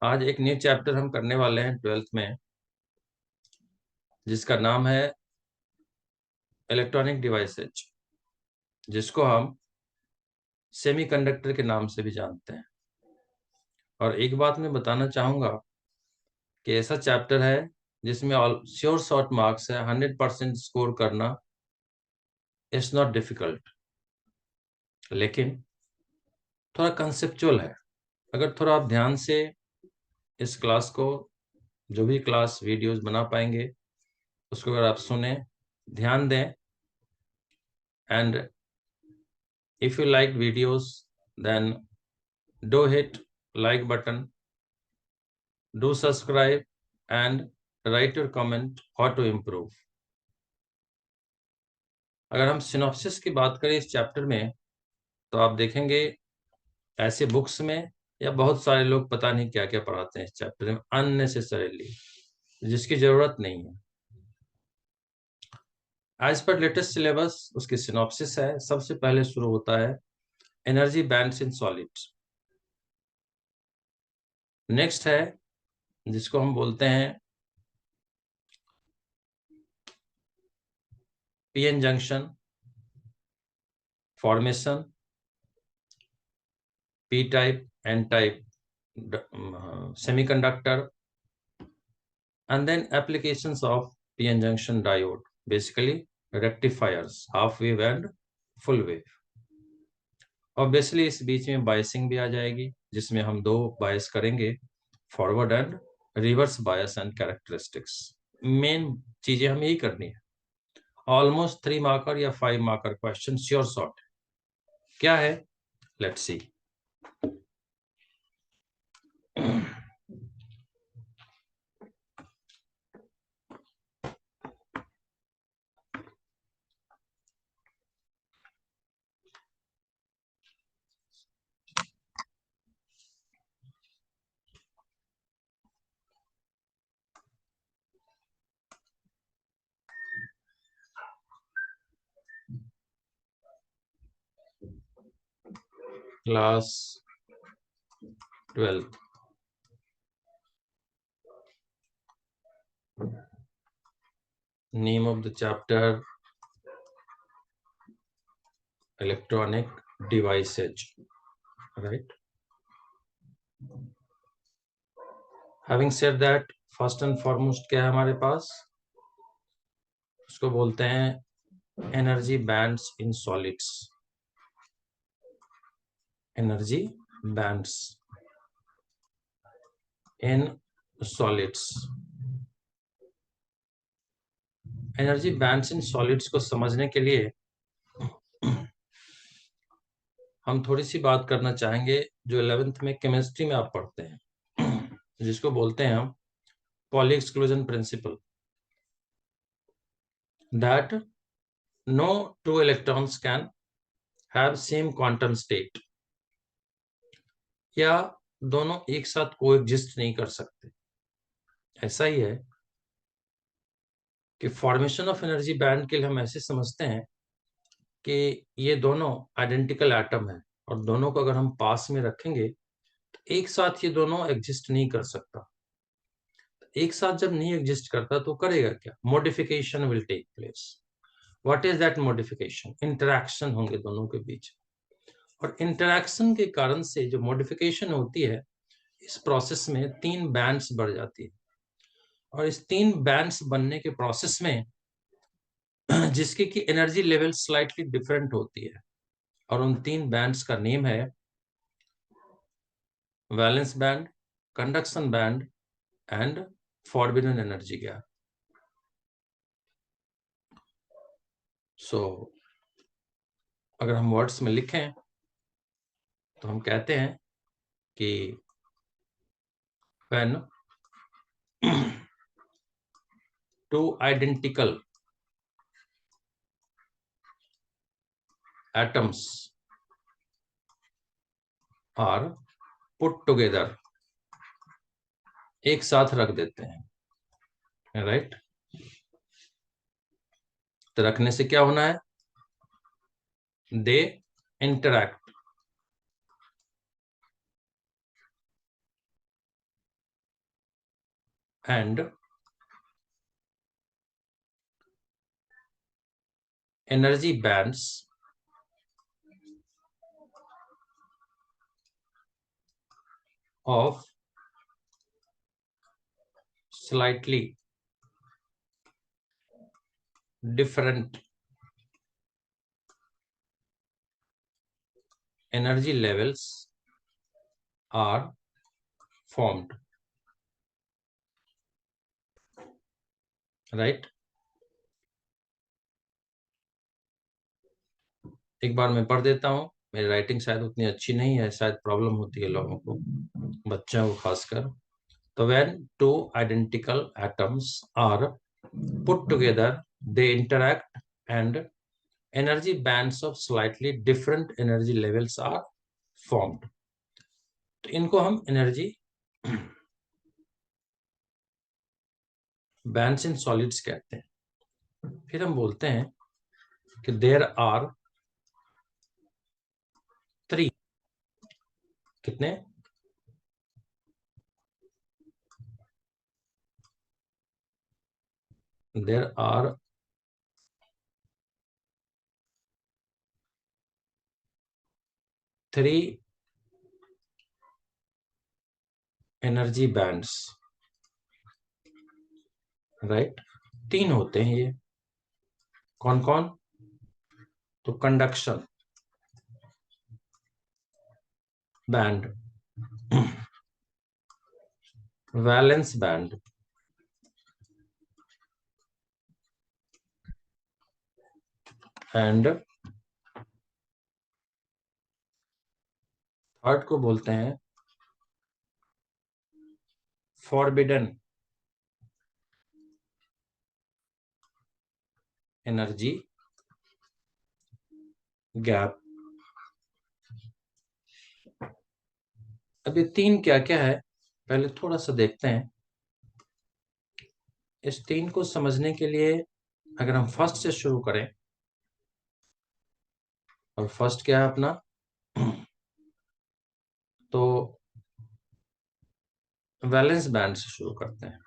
आज एक new chapter हम करने वाले हैं 12th में, जिसका नाम है इलेक्ट्रॉनिक डिवाइसेज, जिसको हम सेमीकंडक्टर के नाम से भी जानते हैं। और एक बात मैं बताना चाहूँगा कि ऐसा चैप्टर है जिसमें श्योर शॉर्ट मार्क्स है। 100% स्कोर करना इट्स नॉट डिफिकल्ट, लेकिन थोड़ा कंसेप्चुअल है। अगर थोड़ा आप ध्यान से इस क्लास को, जो भी क्लास वीडियोस बना पाएंगे उसको अगर आप सुने, ध्यान दें, and if you like videos, then do hit like button, do subscribe and write your comment how to improve. अगर हम सिनॉप्सिस की बात करें इस चैप्टर में, तो आप देखेंगे ऐसे बुक्स में या बहुत सारे लोग पता नहीं क्या क्या पढ़ाते हैं इस चैप्टर में अननेसेसरीली, जिसकी जरूरत नहीं है। एज पर लेटेस्ट सिलेबस उसकी सिनॉप्सिस है। सबसे पहले शुरू होता है energy bands in solids. Next है जिसको हम बोलते हैं PN junction formation, P type, N type semiconductor, and then applications of PN junction diode, basically rectifiers, half wave and full wave. Obviously इस बीच में बायसिंग भी आ जाएगी, जिसमें हम दो बायस करेंगे, forward and reverse bias and characteristics. Main चीजें हमें यही करनी है। ऑलमोस्ट 3 मार्कर या 5 मार्कर क्वेश्चन श्योर शॉर्ट क्या है, let's see. Class 12, name of the chapter electronic devices, right? Having said that, first and foremost क्या है हमारे पास, उसको बोलते हैं energy bands in solids. Energy bands in solids. Energy bands in solids को समझने के लिए हम थोड़ी सी बात करना चाहेंगे जो 11th में केमिस्ट्री में आप पढ़ते हैं, जिसको बोलते हैं हम Pauli exclusion principle, that no two electrons can have same quantum state, या दोनों एक साथ कोएग्जिस्ट नहीं कर सकते। ऐसा ही है कि फॉर्मेशन ऑफ एनर्जी बैंड के लिए हम ऐसे समझते हैं कि ये दोनों आइडेंटिकल एटम है, और दोनों को अगर हम पास में रखेंगे तो एक साथ ये दोनों एग्जिस्ट नहीं कर सकता। एक साथ जब नहीं एग्जिस्ट करता तो करेगा क्या, modification will take place. What is that modification? Interaction होंगे दोनों के बीच, और इंटरैक्शन के कारण से जो मॉडिफिकेशन होती है, इस प्रोसेस में 3 बैंड्स बढ़ जाती है, और इस 3 बैंड्स बनने के प्रोसेस में जिसकी की एनर्जी लेवल स्लाइटली डिफरेंट होती है, और उन 3 बैंड्स का नेम है valence band, conduction band and forbidden energy gap. So अगर हम वर्ड्स में लिखें तो हम कहते हैं कि when two identical atoms are put together, एक साथ रख देते हैं, राइट? तो रखने से क्या होना है, दे interact, and energy bands of slightly different energy levels are formed, right? एक बार मैं पढ़ देता हूँ, मेरी राइटिंग शायद उतनी अच्छी नहीं है, शायद प्रॉब्लम होती है लोगों को, बच्चों को खासकर। तो when two identical atoms are put together, they interact and energy bands of slightly different energy levels are formed. तो इनको हम एनर्जी बैंड्स इन सॉलिड्स कहते हैं। फिर हम बोलते हैं कि देयर आर 3, कितने? There are 3 energy bands, right? 3 होते हैं ये। कौन कौन? तो conduction band, valence band and third को बोलते हैं फॉरबिडन एनर्जी गैप। अब ये 3 क्या क्या है, पहले थोड़ा सा देखते हैं। इस 3 को समझने के लिए अगर हम फर्स्ट से शुरू करें, और फर्स्ट क्या है अपना, तो वैलेंस बैंड से शुरू करते हैं,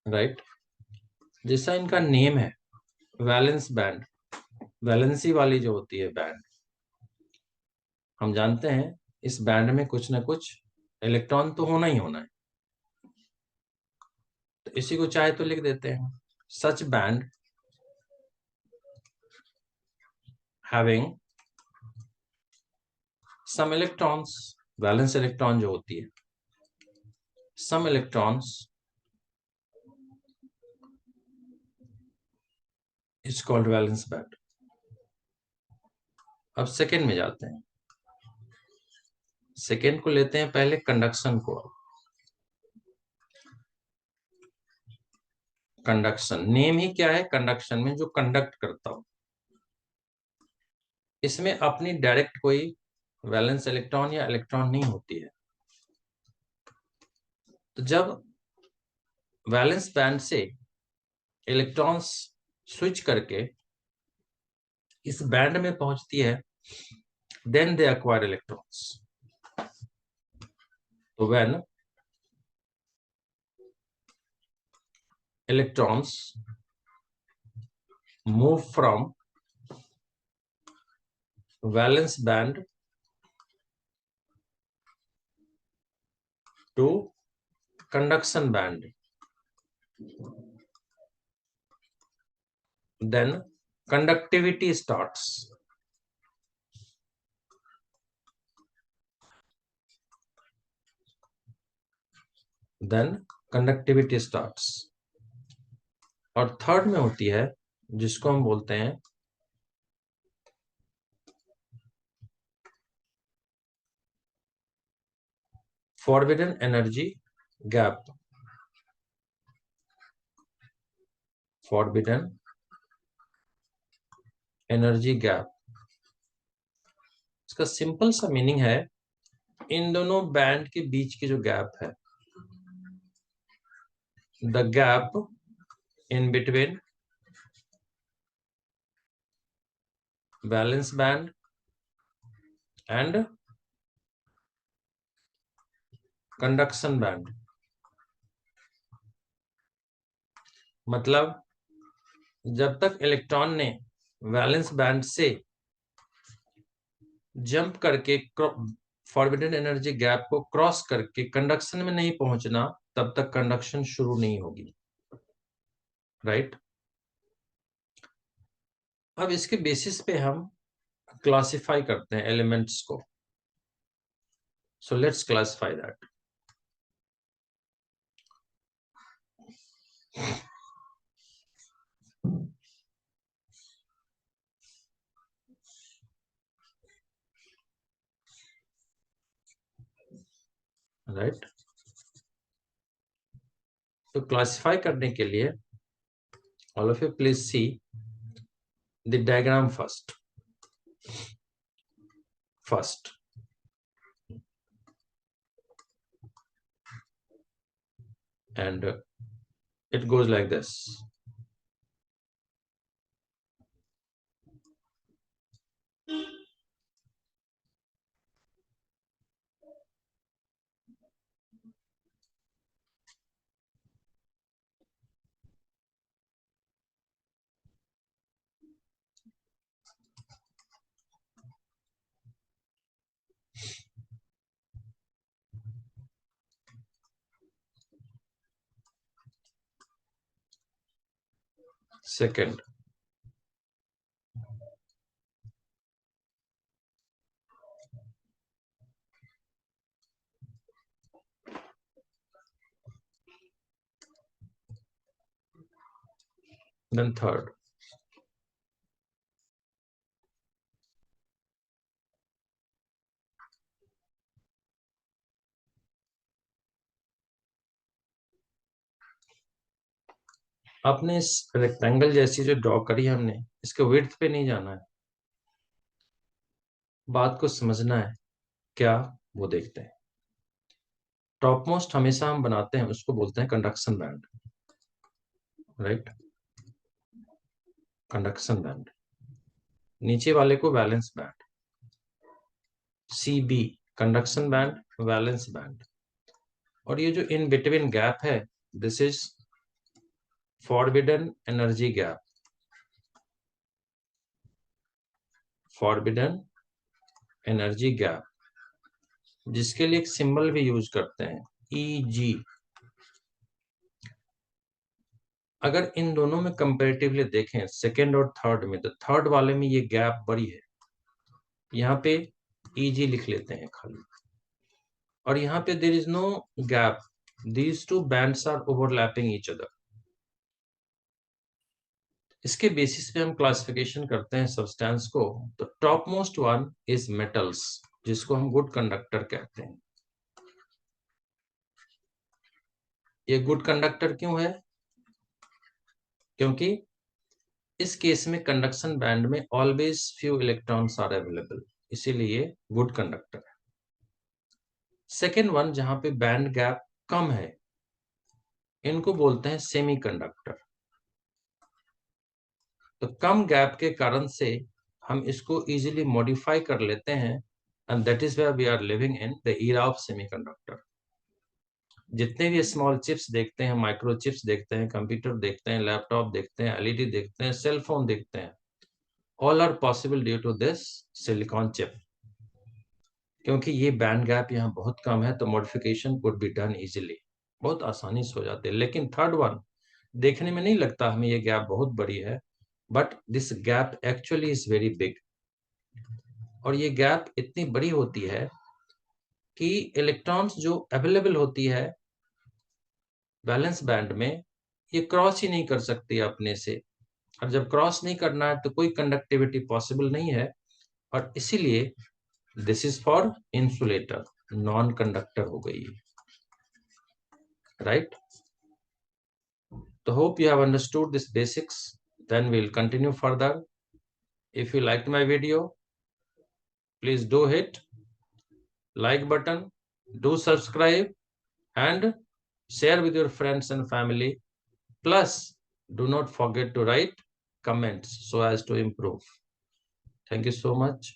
राइट? जैसा इनका नेम है, वैलेंस बैंड, वैलेंसी वाली जो होती है बैंड, हम जानते हैं इस बैंड में कुछ ना कुछ इलेक्ट्रॉन तो होना ही होना है। तो इसी को चाहे तो लिख देते हैं, such band having some electrons, valence electron जो होती है, some electrons is called valence band. अब सेकेंड में जाते हैं, सेकेंड को लेते हैं पहले कंडक्शन को। कंडक्शन नेम ही क्या है, कंडक्शन में जो कंडक्ट करता हो, इसमें अपनी डायरेक्ट कोई वैलेंस इलेक्ट्रॉन या इलेक्ट्रॉन नहीं होती है। तो जब वैलेंस बैंड से इलेक्ट्रॉन्स स्विच करके इस बैंड में पहुंचती है, देन दे एक्वायर इलेक्ट्रॉन्स। तो when electrons move from valence band to conduction band, then conductivity starts. Then conductivity starts. और थर्ड में होती है जिसको हम बोलते हैं forbidden energy gap, forbidden energy gap। इसका सिंपल सा मीनिंग है, इन दोनों बैंड के बीच की जो गैप है, the gap in between valence band and conduction band. मतलब जब तक इलेक्ट्रॉन ने वैलेंस बैंड से जंप करके फॉरबिडन एनर्जी गैप को क्रॉस करके कंडक्शन में नहीं पहुंचना, तब तक कंडक्शन शुरू नहीं होगी, राइट। अब इसके बेसिस पे हम क्लासिफाई करते हैं एलिमेंट्स को। So let's classify that. Right, तो क्लासिफाई करने के लिए all of you please see the diagram first and it goes like this. Second, then third. आपने इस रेक्टेंगल जैसी जो ड्रॉ करी है हमने, इसके विड्थ पे नहीं जाना है, बात को समझना है क्या, वो देखते हैं। टॉप मोस्ट हमेशा हम बनाते हैं उसको बोलते हैं conduction band, right, conduction band. नीचे वाले को valence band, CB conduction band, valence band. और ये जो इन बिटवीन गैप है, this is forbidden energy gap, forbidden energy gap, जिसके लिए एक सिंबल भी यूज करते हैं, EG। अगर इन दोनों में कंपैरेटिवली देखें, सेकेंड और थर्ड में, तो थर्ड वाले में ये गैप बड़ी है, यहाँ पे EG लिख लेते हैं खाली, और यहाँ पे there is no gap, these two bands are overlapping each other. इसके बेसिस पे हम क्लासिफिकेशन करते हैं सब्सटेंस को। तो top most one is metals, जिसको हम गुड कंडक्टर कहते हैं। ये गुड कंडक्टर क्यों है? क्योंकि इस केस में कंडक्शन बैंड में always few electrons are available, इसीलिए गुड कंडक्टर है। सेकेंड वन, जहां पे बैंड गैप कम है, इनको बोलते हैं सेमी कंडक्टर। तो कम गैप के कारण से हम इसको इजीली मॉडिफाई कर लेते हैं, and that is why we are living in the era of semiconductor. जितने भी स्मॉल चिप्स देखते हैं, माइक्रो चिप्स देखते हैं, कंप्यूटर देखते हैं, लैपटॉप देखते हैं, LED देखते हैं, सेल फोन देखते हैं, all are possible due to this silicon chip. क्योंकि ये बैंड गैप यहाँ बहुत कम है, तो modification could be done easily, बहुत आसानी से हो जाते हैं। लेकिन थर्ड वन देखने में नहीं लगता हमें ये गैप बहुत बड़ी है, but this gap actually is very big. और ये गैप इतनी बड़ी होती है कि इलेक्ट्रॉन्स जो अवेलेबल होती है वैलेंस बैंड में, ये क्रॉस ही नहीं कर सकती अपने से, और जब क्रॉस नहीं करना है तो कोई कंडक्टिविटी पॉसिबल नहीं है, और इसीलिए this is for insulator, non conductor हो गई, राइट। तो hope you have understood this basics, then we'll continue further. If you liked my video, please do hit like button, do subscribe, and share with your friends and family. Plus, do not forget to write comments so as to improve. Thank you so much.